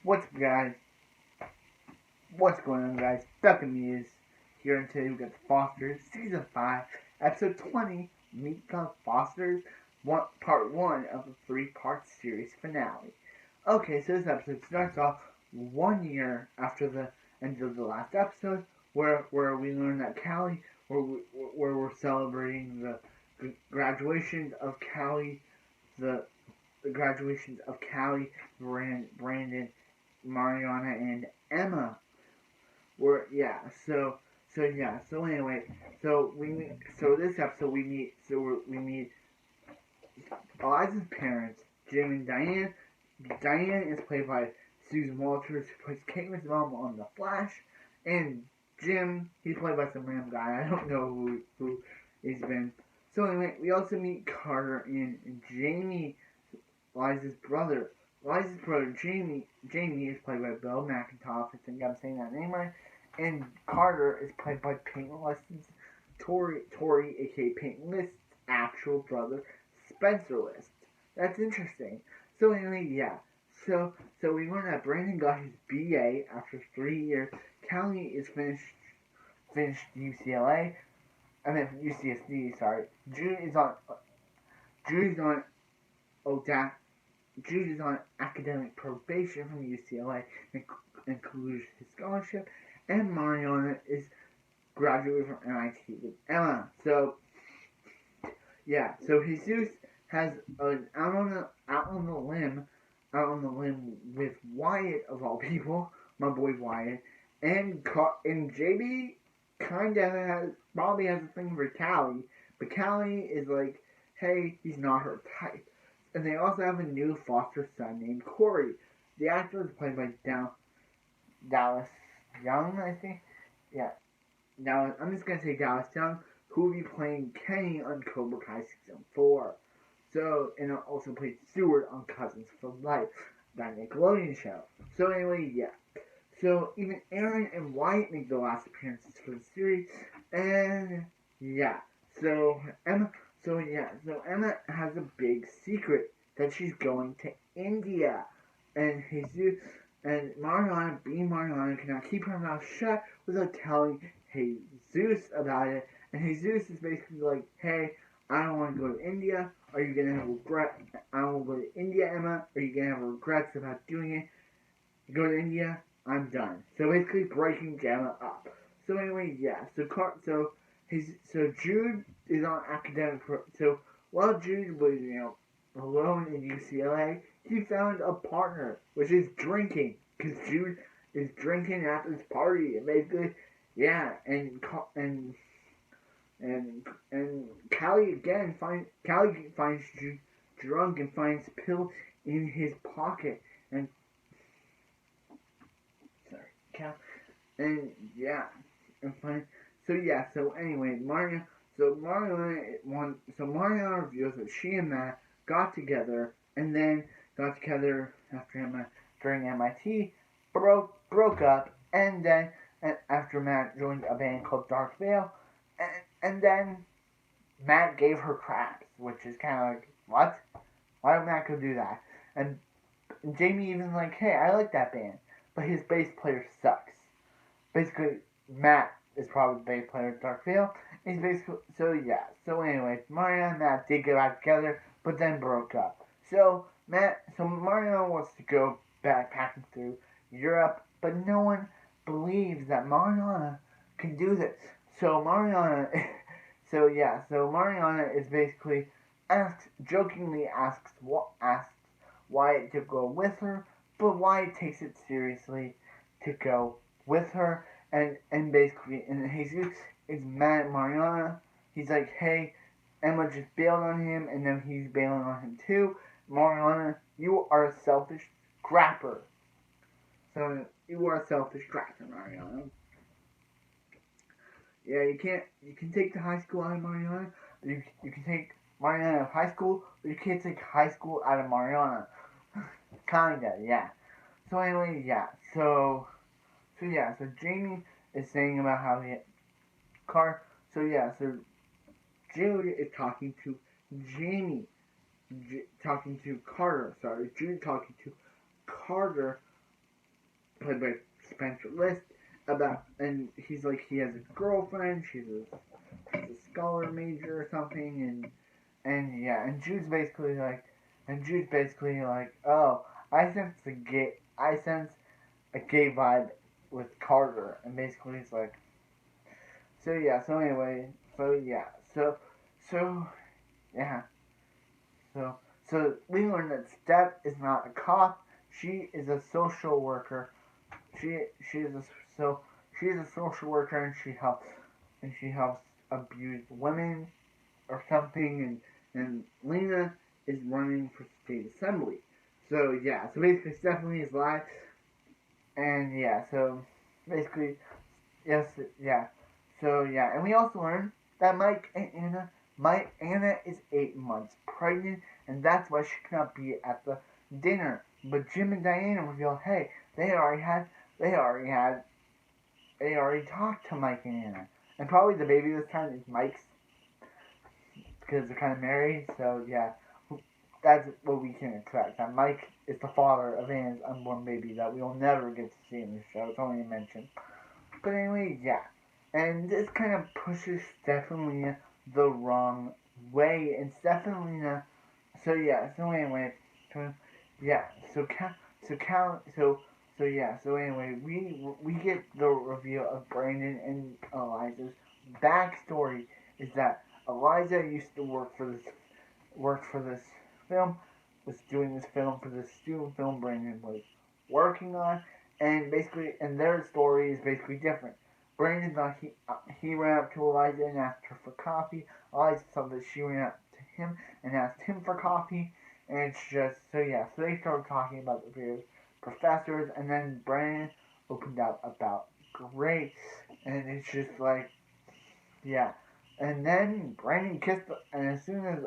What's up, guys? What's going on, guys? Bethany is here, and today we got the Fosters, Season 5, Episode 20, Meet the Fosters, Part 1 of the 3-part series finale. Okay, so this episode starts off 1 year after the end of the last episode, where we learn that Callie, where we're celebrating the graduations of Callie, the graduations of Callie, Brandon, Mariana, and Emma. This episode we meet Eliza's parents, Jim and Diane. Diane is played by Susan Walters, who plays Caitlin's mom on The Flash, and Jim, he's played by some random guy. I don't know who he's been. So anyway, we also meet Carter and Jamie, Eliza's brother. Eliza's brother, Jamie is played by Bill McIntosh. I think I'm saying that name right. And Carter is played by Peyton List's Tori, aka Peyton List's actual brother, Spencer List. That's interesting. So anyway, yeah. So we learn that Brandon got his BA after 3 years. Callie is finished UCLA. I mean UCSD. Sorry. Jude is on academic probation from UCLA and includes his scholarship, and Mariana is graduating from MIT with Emma. So Jesus has an out on the limb with Wyatt, of all people, my boy Wyatt, and JB probably has a thing for Callie, but Callie is like, hey, he's not her type. And they also have a new foster son named Corey. The actor is played by Dallas Young, I think. Yeah. Now, I'm just going to say Dallas Young, who will be playing Kenny on Cobra Kai Season 4. So, and also played Stewart on Cousins for Life, that Nickelodeon show. So anyway, yeah. So, even Aaron and Wyatt make the last appearances for the series. And, yeah. So Emma has a big secret that she's going to India, and Mariana, being Mariana, cannot keep her mouth shut without telling Jesus about it. And Jesus is basically like, hey, I don't want to go to India. Are you gonna have regret? I don't want to go to India, Emma. Are you gonna have regrets about doing it? You go to India, I'm done. So basically breaking Gemma up. So anyway, yeah. So Jude is on academic. So while Jude was, alone in UCLA, he found a partner, which is drinking, because Jude is drinking at this party, and basically, yeah, and Callie finds Jude drunk and finds a pill in his pocket, and Mariana reveals that she and Matt got together after during MIT, broke up, and then after Matt joined a band called Dark Veil, and then Matt gave her craps, which is kind of like, what? Why would Matt go do that? And Jamie even like, hey, I like that band, but his bass player sucks. Basically, Matt is probably the bass player of Dark Veil. He's basically, so anyway, Mariana and Matt did get back together, but then broke up. So Mariana wants to go backpacking through Europe, but no one believes that Mariana can do this. So Mariana is basically jokingly asks Wyatt to go with her, but Wyatt takes it seriously to go with her, and Jesus is mad at Mariana. He's like, hey, Emma just bailed on him, and then he's bailing on him too. Mariana, you are a selfish scrapper. So you are a selfish scrapper, Mariana. Yeah, you can take the high school out of Mariana. You can take Mariana out of high school, but you can't take high school out of Mariana. Kinda, yeah. So anyway, yeah. So Jamie is saying about how so Jude is talking to Jamie, talking to Carter. Sorry, Jude talking to Carter played by Spencer List, and he's like, he has a girlfriend, she's a scholar major or something, and yeah, and Jude's basically like, oh, I sense a gay vibe with Carter, and basically he's like, so yeah, so anyway, so yeah, so yeah, so we learned that Steph is not a cop, she is a social worker, she she is a so she is a social worker, and she helps abused women or something, and Lena is running for state assembly. So yeah, so basically Stephanie is live, and yeah, so basically yes, yeah, so yeah, and we also learned that Anna is 8 months pregnant, and that's why she cannot be at the dinner. But Jim and Diana reveal, hey, they already talked to Mike and Anna, and probably the baby this time is Mike's because they're kind of married. So yeah, that's what we can expect. That Mike is the father of Anna's unborn baby that we will never get to see in the show. It's only a mention. But anyway, yeah. And this kind of pushes Stephanie the wrong way. And Stephanie, so yeah, so anyway, so yeah, so anyway, we get the reveal of Brandon and Eliza's backstory is that Eliza used to work for this film, was doing this film for this student film Brandon was working on, and basically, and their story is basically different. Brandon thought he ran up to Eliza and asked her for coffee. Eliza thought that she ran up to him and asked him for coffee, and it's just so yeah. So they started talking about the various professors, and then Brandon opened up about Grace, and it's just like yeah. And then Brandon kissed, and as soon as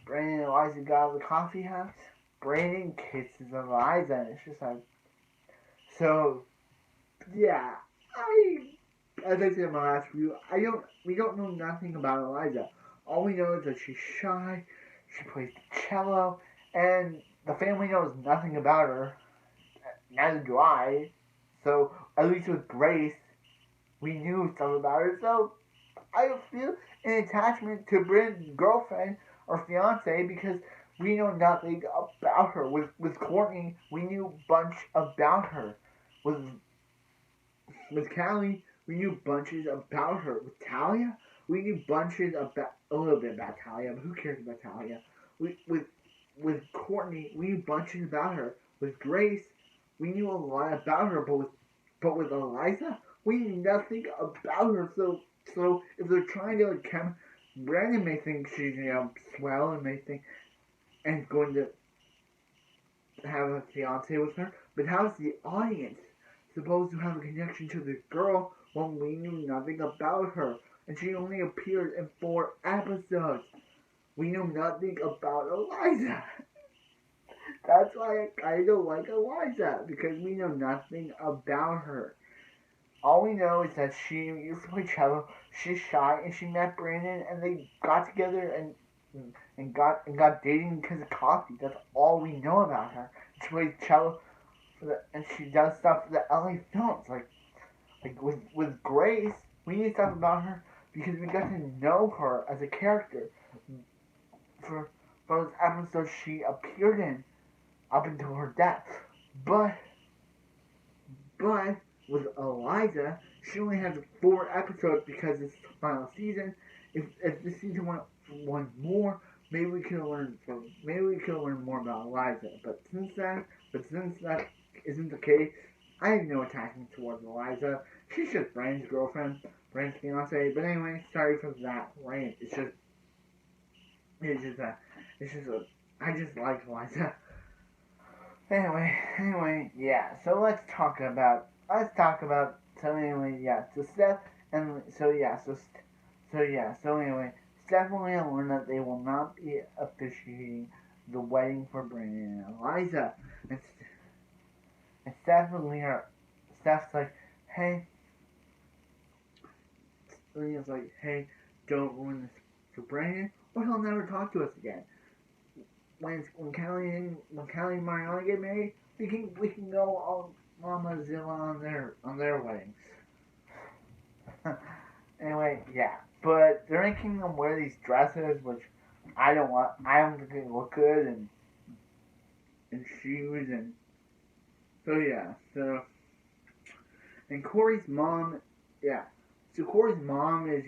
Brandon and Eliza got out of the coffee house, Brandon kisses Eliza, and it's just like, so, yeah, as I said in my last review, we don't know nothing about Eliza. All we know is that she's shy, she plays the cello, and the family knows nothing about her. Neither do I. So, at least with Grace, we knew stuff about her, so I feel an attachment to Brandon's girlfriend or fiance because we know nothing about her. With Courtney, we knew a bunch about her. With Callie, we knew bunches about her. With Talia, we knew bunches about a little bit about Talia, but who cares about Talia? With Courtney, we knew bunches about her. With Grace, we knew a lot about her, but with Eliza, we knew nothing about her. So if they're trying to Brandon may think she's swell and may think and going to have a fiance with her, but how's the audience supposed to have a connection to this girl when we knew nothing about her and she only appeared in 4 episodes? We knew nothing about Eliza. That's why I kind of like Eliza because we know nothing about her. All we know is that she used to play cello. She's shy, and she met Brandon, and they got together and got dating because of coffee. That's all we know about her. She plays cello and she does stuff for the LA films. Like with Grace, we need stuff about her because we got to know her as a character for those episodes she appeared in up until her death. But with Eliza, she only has 4 episodes because it's the final season. If the season went one more, maybe we could learn more about Eliza. But since that isn't the case, I have no attachment towards Eliza. She's just Brandon's girlfriend, Brandon's fiance. But anyway, sorry for that rant. I just like Eliza. Anyway, yeah. So let's talk about. So anyway, yeah. So Steph and so anyway, Steph and Leah learn that they will not be officiating the wedding for Brandon and Eliza. And Steph's like, hey. Leah's like, hey, don't ruin this for Brandon, or he'll never talk to us again. When Callie and Mariana get married, we can go Mama Zilla on their weddings. Anyway, yeah. But they're making them wear these dresses, which I don't want. I don't think they look good, and shoes, and so yeah. So and Corey's mom, yeah. So Corey's mom is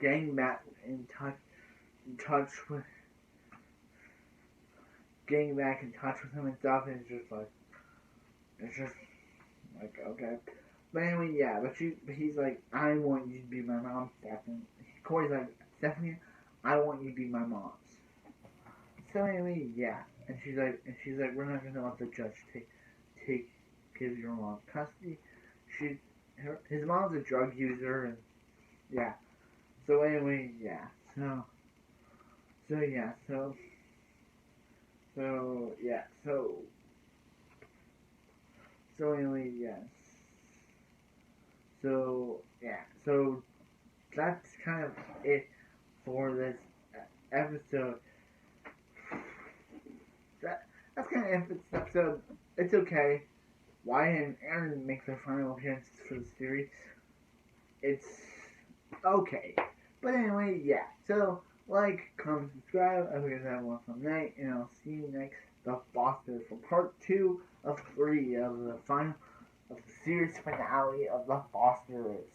getting back in touch with getting back in touch with him and stuff, and it's just like okay. But anyway, yeah. But he's like, I want you to be my mom, Stephanie. Corey's like, Stephanie, I want you to be my mom's. So anyway, yeah. And she's like, we're not gonna let the judge take give your mom custody. His mom's a drug user, and yeah. So anyway, yeah. So yeah. So yeah. So anyway, yes. So yeah. So that's kind of it for this episode. That's kind of it for this episode. It's okay. Wyatt and Aaron make their final appearances for the series. It's okay. But anyway, yeah. So, like, comment, subscribe. I hope you guys have a wonderful night. And I'll see you next The Fosters for part 2 of 3 of the series finale of The Fosters.